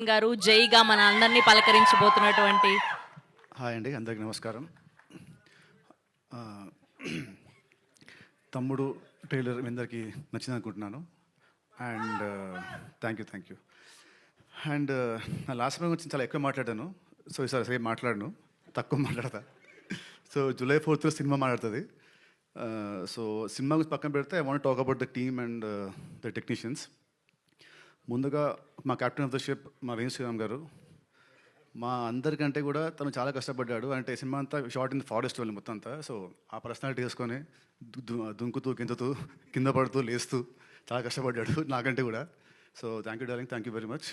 గారు జైగా మన అందరినీ పలకరించబోతున్నటువంటి హాయ్ అండి, అందరికీ నమస్కారం. ఆ, తమ్ముడు ట్రైలర్ మీ అందరికీ నచ్చింది అనుకుంటున్నాను. And thank you. అండ్ నా లాస్ట్ టైం గురించి చాలా ఎక్కువ మాట్లాడాను. సో ఈసారి సేమ్ మాట్లాడను, తక్కువ మాట్లాడతా. సో జూలై 4th సినిమా మాట్లాడుతుంది. సో సినిమా గురించి పక్కన పెడితే I want talk about the team and the technicians. ముందుగా మా కెప్టెన్ ఆఫ్ ద షిప్ మా వేణు శ్రీరామ్ గారు, మా అందరికంటే కూడా తను చాలా కష్టపడ్డాడు. అంటే సినిమా అంతా షార్ట్ ఇన్ ఫారెస్ట్ వాళ్ళు మొత్తం అంతా. సో ఆ పర్సనాలిటీ వేసుకొని దుంకుతూ గింతుతూ కింద పడుతూ లేస్తూ చాలా కష్టపడ్డాడు నాకంటే కూడా. So thank you darling, thank you very much.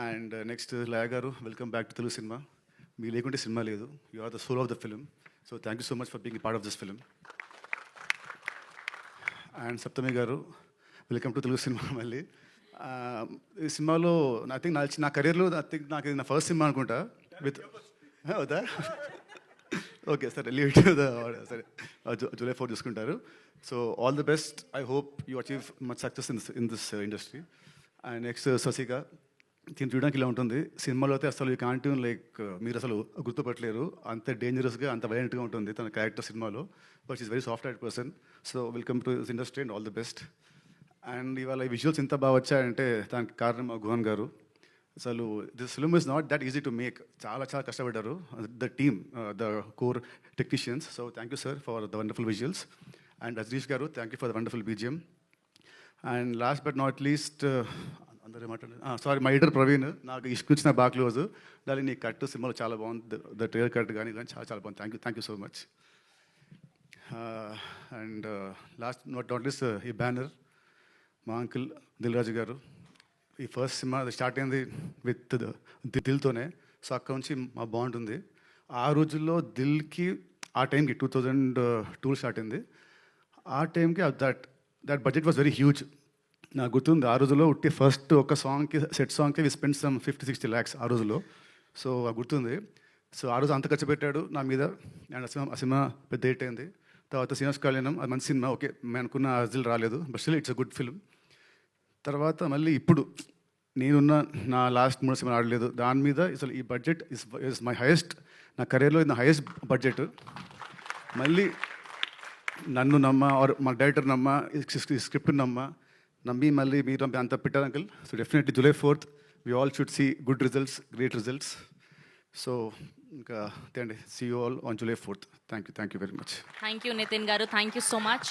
And next Laya గారు, welcome back to Telugu cinema. మీరు లేకుంటే సినిమా లేదు. You are the soul of the film. So thank you so much for being part of this film. And Saptami గారు, welcome to Telugu cinema మళ్ళీ. ఈ సినిమాలో I think నా కెరీర్లో నాకు ఇది నా ఫస్ట్ సినిమా అనుకుంటా విత్ అవుదా. ఓకే సరే, లీవ్ ఇట్ సరే, జూలై 4 చూసుకుంటారు. So all the best. I hope you achieve much success in this industry. And next Shashika, దీన్ని చూడడానికి ఇలా ఉంటుంది. సినిమాలో అయితే అసలు ఈ కాంటిన్ లైక్ మీరు అసలు గుర్తుపట్టలేరు, అంత డేంజరస్గా అంత వైలెంట్గా ఉంటుంది తన క్యారెక్టర్ సినిమాలో. But is very soft heart person. So welcome to this industry and all the best. And ఇవాళ ఈ విజువల్స్ ఇంత బాగా వచ్చాయంటే దానికి కారణం గుహన్ గారు. అసలు this film is not that easy to make. చాలా చాలా కష్టపడ్డారు the team, the core technicians. So thank you sir for the wonderful visuals. And Ajarish గారు, thank you for the wonderful BGM. And last but not least అందరూ మాట్లాడారు, sorry my editor Praveen, నాకు ఇష్టం బాగా close. దాని నీ కట్ సినిమాలో చాలా బాగుంది, ద ట్రైలర్ కట్ కానీ చాలా చాలా బాగుంది. Thank you so much. And last not least ఈ బ్యానర్ మా అంకుల్ దిల్ రాజు గారు. ఈ ఫస్ట్ సినిమా స్టార్ట్ అయింది విత్ దిల్తోనే. సో అక్కడ నుంచి మా బాగుంటుంది. ఆ రోజుల్లో దిల్కి ఆ టైంకి 2002 స్టార్ట్ అయింది. ఆ టైంకి that budget was very huge. నాకు గుర్తుంది ఆ రోజుల్లో ఉట్టి ఫస్ట్ ఒక సాంగ్కి సెట్ సాంగ్కి వి స్పెండ్ సమ్ 50-60 lakhs ఆ రోజుల్లో. సో గుర్తుంది. సో ఆ రోజు అంత ఖర్చు పెట్టాడు నా మీద. అండ్ ఆ సినిమా పెద్ద హిట్ అయింది. తర్వాత శ్రీనివాస్ కళ్యాణం, అది మంచి సినిమా. ఓకే, మేము అనుకున్న అజిల్ రాలేదు, but still it's a good film. తర్వాత మళ్ళీ ఇప్పుడు నేనున్న నా లాస్ట్ 3 సినిమాలు ఆడలేదు దాని మీద. అసలు ఈ బడ్జెట్ ఇస్ మై హైయెస్ట్, నా కెరీర్లో ఇది నా హైయెస్ట్ బడ్జెట్. మళ్ళీ నన్ను నమ్మ ఆర్ మా డైరెక్టర్ నమ్మ, ఈ స్క్రిప్ట్ నమ్మి మళ్ళీ మీరు అంత పెట్టారు uncle. So definitely July 4th we all should see good results, great results. So ఇంకా అండి, see you all on July 4th. Thank you very much. Thank you Nitin గారు, థ్యాంక్ యూ సో మచ్.